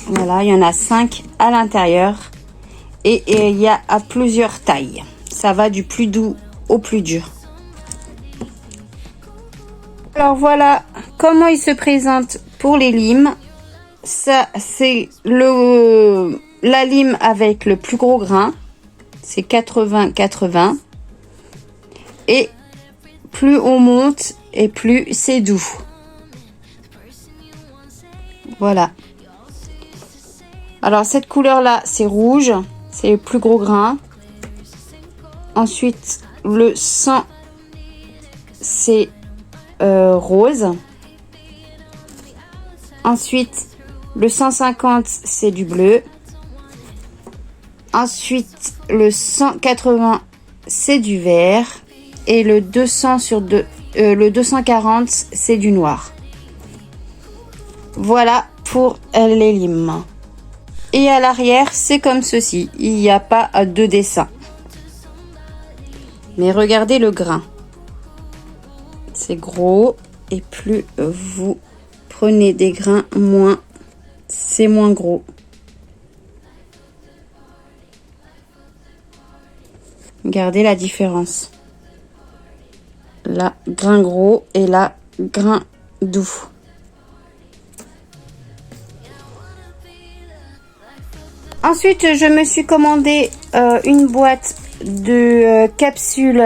Voilà, il y en a 5 à l'intérieur. Et il y a à plusieurs tailles. Ça va du plus doux au plus dur. Alors voilà comment il se présente pour les limes. Ça, c'est la lime avec le plus gros grain. C'est 80-80. Et plus on monte et plus c'est doux. Voilà. Alors cette couleur là, c'est rouge. C'est le plus gros grain. Ensuite, le 100, c'est rose. Ensuite, le 150, c'est du bleu. Ensuite, le 180, c'est du vert. Et le 240, c'est du noir. Voilà pour les limes. Et à l'arrière, c'est comme ceci. Il n'y a pas de dessin. Mais regardez le grain. C'est gros. Et plus vous prenez des grains, moins c'est moins gros. Regardez la différence. Là, grain gros et là, grain doux. Ensuite, je me suis commandé une boîte de capsules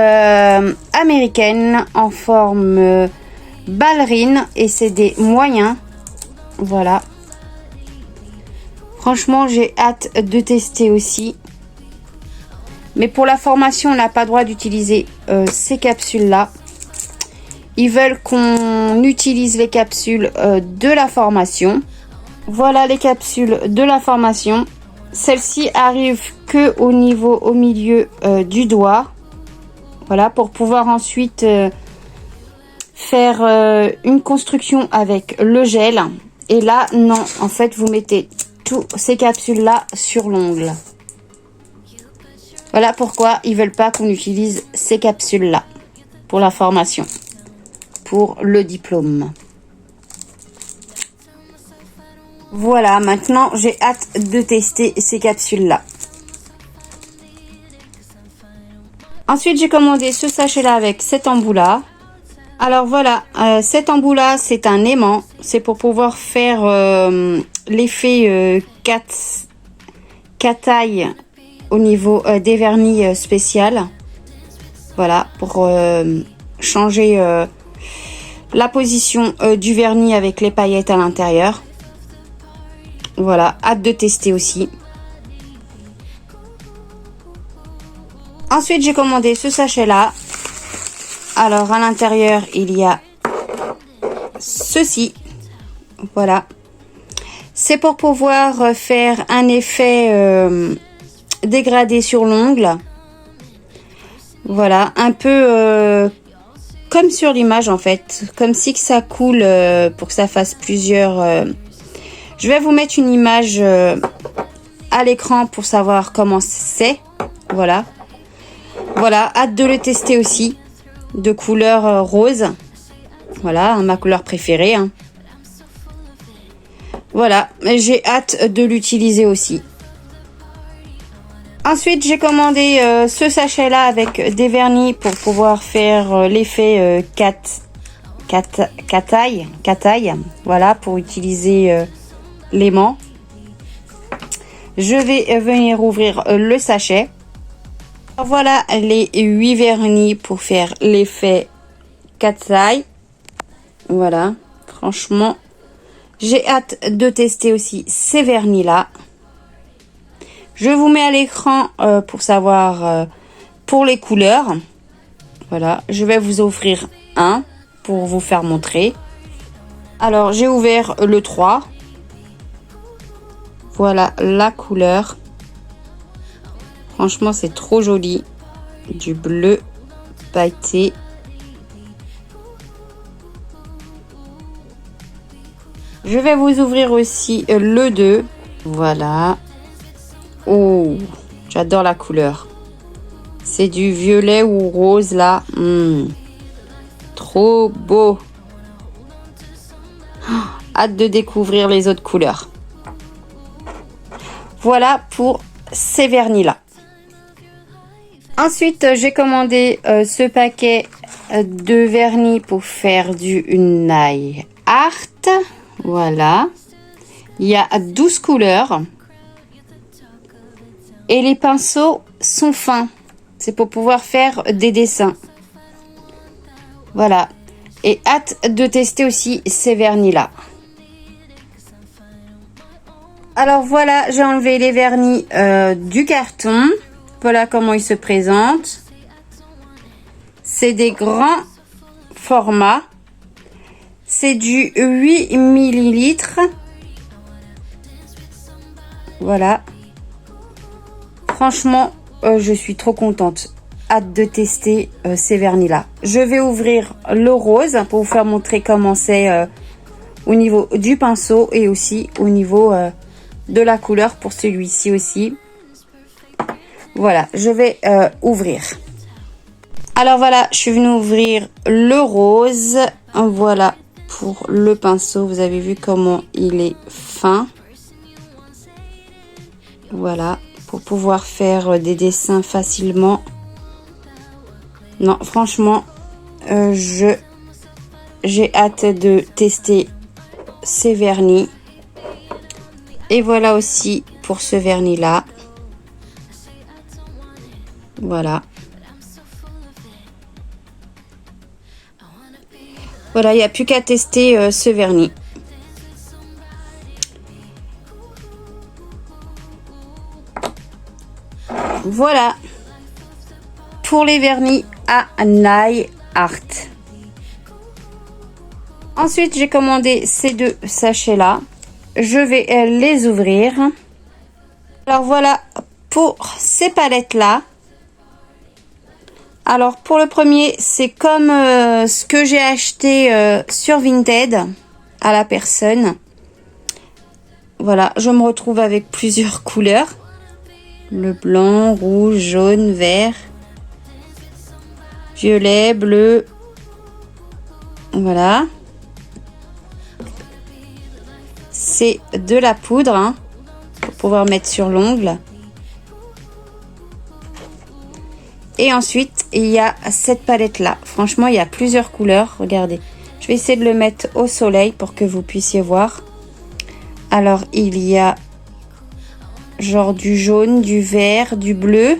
américaines en forme ballerine et c'est des moyens. Voilà. Franchement, j'ai hâte de tester aussi. Mais pour la formation, on n'a pas le droit d'utiliser ces capsules-là. Ils veulent qu'on utilise les capsules de la formation. Voilà les capsules de la formation. Celle-ci arrive que au milieu du doigt. Voilà, pour pouvoir ensuite faire une construction avec le gel. Et là, non, en fait, vous mettez toutes ces capsules-là sur l'ongle. Voilà pourquoi ils veulent pas qu'on utilise ces capsules-là pour la formation, pour le diplôme. Voilà, maintenant j'ai hâte de tester ces capsules-là. Ensuite, j'ai commandé ce sachet-là avec cet embout-là. Alors voilà, cet embout-là, c'est un aimant. C'est pour pouvoir faire l'effet cataille au niveau des vernis spécial. Voilà, pour changer la position du vernis avec les paillettes à l'intérieur. Voilà, hâte de tester aussi. Ensuite, j'ai commandé ce sachet-là. Alors, à l'intérieur, il y a ceci. Voilà. C'est pour pouvoir faire un effet dégradé sur l'ongle. Voilà, un peu comme sur l'image en fait. Comme si que ça coule pour que ça fasse plusieurs... Je vais vous mettre une image à l'écran pour savoir comment c'est. Voilà. Voilà, hâte de le tester aussi. De couleur rose. Voilà, ma couleur préférée. Hein. Voilà, j'ai hâte de l'utiliser aussi. Ensuite, j'ai commandé ce sachet-là avec des vernis pour pouvoir faire l'effet cataille. Voilà, pour utiliser l'aimant. Je vais venir ouvrir le sachet. Voilà les 8 vernis pour faire l'effet cataille. Voilà, franchement, j'ai hâte de tester aussi ces vernis-là. Je vous mets à l'écran pour savoir pour les couleurs. Voilà, je vais vous offrir un pour vous faire montrer. Alors, j'ai ouvert le 3. Voilà la couleur. Franchement, c'est trop joli. Du bleu pailleté. Je vais vous ouvrir aussi le 2. Voilà. Oh, j'adore la couleur. C'est du violet ou rose là. Trop beau. Hâte de découvrir les autres couleurs. Voilà pour ces vernis là. Ensuite, j'ai commandé ce paquet de vernis pour faire du nail art. Voilà. Il y a 12 couleurs. Et les pinceaux sont fins. C'est pour pouvoir faire des dessins. Voilà. Et hâte de tester aussi ces vernis-là. Alors voilà, j'ai enlevé les vernis du carton. Voilà comment ils se présentent. C'est des grands formats. C'est du 8 millilitres. Voilà. Franchement, je suis trop contente. Hâte de tester ces vernis-là. Je vais ouvrir le rose pour vous faire montrer comment c'est au niveau du pinceau et aussi au niveau de la couleur pour celui-ci aussi. Voilà, je vais ouvrir. Alors voilà, je suis venue ouvrir le rose. Voilà pour le pinceau. Vous avez vu comment il est fin. Voilà. Pour pouvoir faire des dessins facilement. Non, franchement, j'ai hâte de tester ces vernis. Et voilà aussi pour ce vernis-là. Voilà. Voilà, il n'y a plus qu'à tester ce vernis. Voilà pour les vernis à nail art. Ensuite, j'ai commandé ces deux sachets là. je vais les ouvrir. Alors voilà pour ces palettes là. Alors pour le premier, c'est comme ce que j'ai acheté sur Vinted à la personne. Voilà, je me retrouve avec plusieurs couleurs. Le blanc, rouge, jaune, vert, violet, bleu. Voilà. C'est de la poudre hein, pour pouvoir mettre sur l'ongle. Et ensuite, il y a cette palette-là. Franchement, il y a plusieurs couleurs. Regardez. Je vais essayer de le mettre au soleil pour que vous puissiez voir. Alors, il y a genre du jaune, du vert, du bleu.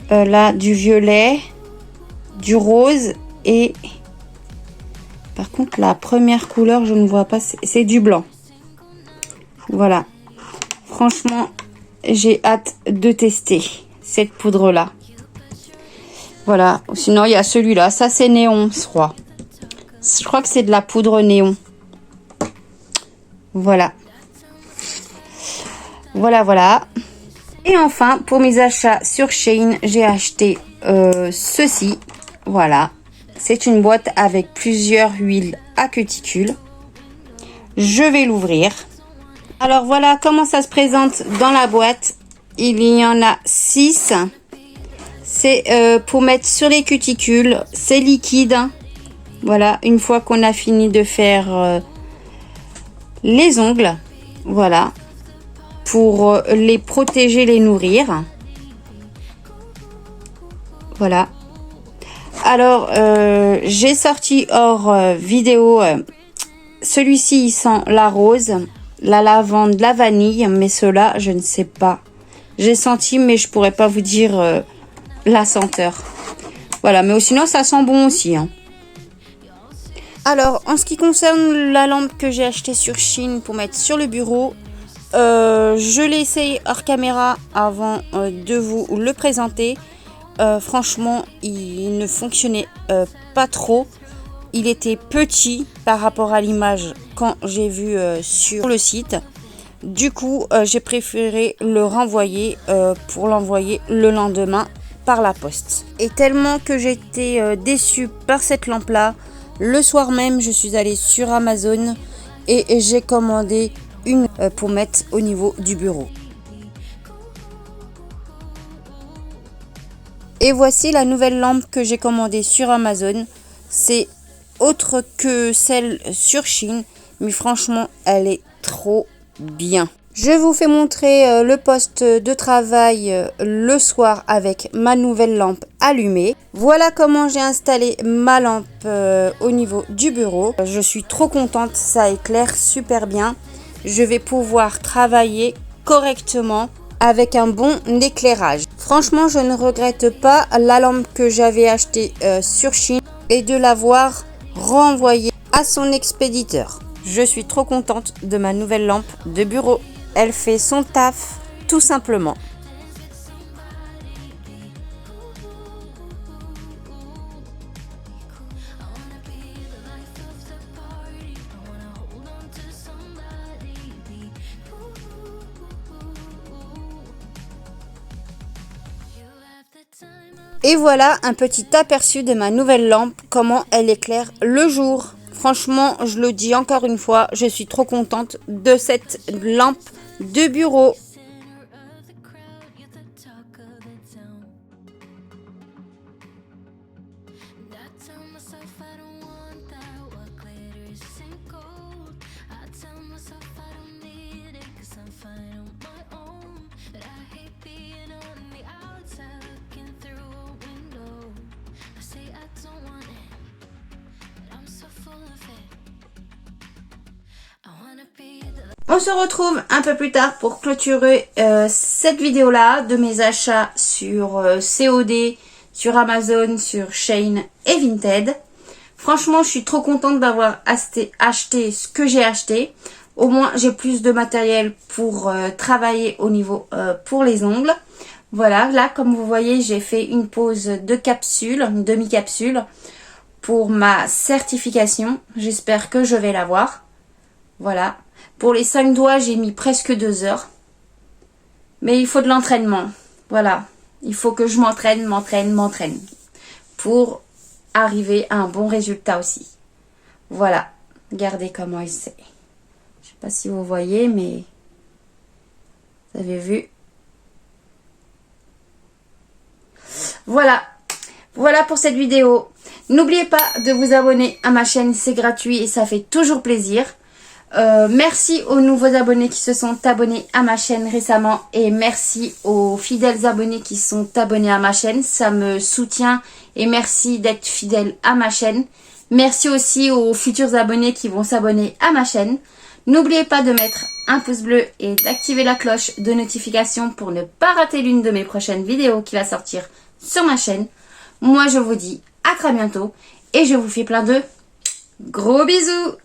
Là, du violet, du rose et... Par contre, la première couleur, je ne vois pas, c'est du blanc. Voilà. Franchement, j'ai hâte de tester cette poudre-là. Voilà. Sinon, il y a celui-là. Ça, c'est néon, je crois. Je crois que c'est de la poudre néon. Voilà. Voilà, voilà. Et enfin, pour mes achats sur Shein, j'ai acheté ceci. Voilà. C'est une boîte avec plusieurs huiles à cuticule. Je vais l'ouvrir. Alors voilà comment ça se présente dans la boîte. Il y en a 6. C'est pour mettre sur les cuticules. C'est liquide. Voilà, une fois qu'on a fini de faire les ongles. Voilà. Pour les protéger, les nourrir. Voilà. Alors, j'ai sorti hors vidéo, celui-ci il sent la rose, la lavande, la vanille, mais cela je ne sais pas. J'ai senti, mais je pourrais pas vous dire la senteur. Voilà, mais sinon ça sent bon aussi. Hein. Alors, en ce qui concerne la lampe que j'ai achetée sur Shein pour mettre sur le bureau, je l'ai essayé hors caméra avant de vous le présenter. Franchement, il ne fonctionnait pas trop. Il était petit par rapport à l'image quand j'ai vu sur le site. Du coup, j'ai préféré le renvoyer pour l'envoyer le lendemain par la poste. Et tellement que j'étais déçue par cette lampe-là, le soir même, je suis allée sur Amazon et j'ai commandé une pour mettre au niveau du bureau. Et voici la nouvelle lampe que j'ai commandée sur Amazon. C'est autre que celle sur Shein, mais franchement, elle est trop bien. Je vous fais montrer le poste de travail le soir avec ma nouvelle lampe allumée. Voilà comment j'ai installé ma lampe au niveau du bureau. Je suis trop contente, ça éclaire super bien. Je vais pouvoir travailler correctement avec un bon éclairage. Franchement, je ne regrette pas la lampe que j'avais achetée sur Shein et de l'avoir renvoyée à son expéditeur. Je suis trop contente de ma nouvelle lampe de bureau. Elle fait son taf, tout simplement. Et voilà un petit aperçu de ma nouvelle lampe, comment elle éclaire le jour. Franchement, je le dis encore une fois, je suis trop contente de cette lampe de bureau. On se retrouve un peu plus tard pour clôturer cette vidéo là de mes achats sur COD, sur Amazon, sur Shein et Vinted. Franchement, je suis trop contente d'avoir acheté ce que j'ai acheté. Au moins, j'ai plus de matériel pour travailler au niveau pour les ongles. Voilà, là, comme vous voyez, j'ai fait une pause de capsule, une demi-capsule pour ma certification. J'espère que je vais l'avoir. Voilà. Pour les 5 doigts, j'ai mis presque 2 heures. Mais il faut de l'entraînement. Voilà. Il faut que je m'entraîne pour arriver à un bon résultat aussi. Voilà. Regardez comment il s'est. Je sais pas si vous voyez, mais vous avez vu. Voilà. Voilà pour cette vidéo. N'oubliez pas de vous abonner à ma chaîne, c'est gratuit et ça fait toujours plaisir. Merci aux nouveaux abonnés qui se sont abonnés à ma chaîne récemment et merci aux fidèles abonnés qui sont abonnés à ma chaîne. Ça me soutient et merci d'être fidèles à ma chaîne. Merci aussi aux futurs abonnés qui vont s'abonner à ma chaîne. N'oubliez pas de mettre un pouce bleu et d'activer la cloche de notification pour ne pas rater l'une de mes prochaines vidéos qui va sortir sur ma chaîne. Moi je vous dis à très bientôt et je vous fais plein de gros bisous.